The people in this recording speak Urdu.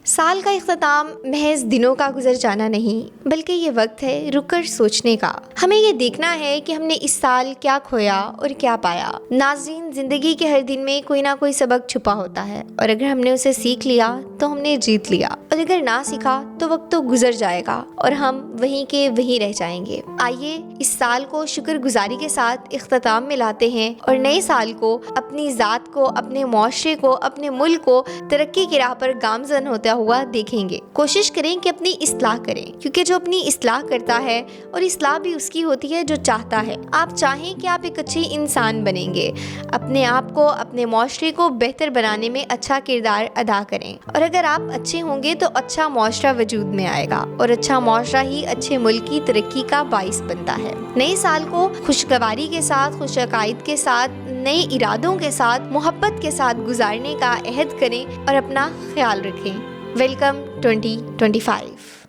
سال کا اختتام محض دنوں کا گزر جانا نہیں، بلکہ یہ وقت ہے رک کر سوچنے کا۔ ہمیں یہ دیکھنا ہے کہ ہم نے اس سال کیا کھویا اور کیا پایا۔ ناظرین، زندگی کے ہر دن میں کوئی نہ کوئی سبق چھپا ہوتا ہے، اور اگر ہم نے اسے سیکھ لیا تو ہم نے جیت لیا، اور اگر نہ سیکھا تو وقت تو گزر جائے گا اور ہم وہیں کے وہیں رہ جائیں گے۔ آئیے اس سال کو شکر گزاری کے ساتھ اختتام میں لاتے ہیں اور نئے سال کو اپنی ذات کو، اپنے معاشرے کو، اپنے ملک کو ترقی کی راہ پر گامزن ہوتا ہوا دیکھیں گے۔ کوشش کریں کہ اپنی اصلاح کریں، کیونکہ جو اپنی اصلاح کرتا ہے، اور اصلاح بھی اس کی ہوتی ہے جو چاہتا ہے۔ آپ چاہیں کہ آپ ایک اچھے انسان بنیں گے، اپنے آپ کو، اپنے معاشرے کو بہتر بنانے میں اچھا کردار ادا کریں، اور اگر آپ اچھے ہوں گے تو اچھا معاشرہ وجود میں آئے گا، اور اچھا معاشرہ ہی اچھے ملک کی ترقی کا باعث بنتا ہے۔ نئے سال کو خوشگواری کے ساتھ، خوش عقائد کے ساتھ، نئے ارادوں کے ساتھ، محبت کے ساتھ گزارنے کا عہد کریں اور اپنا خیال رکھیں۔ ویلکم 2025۔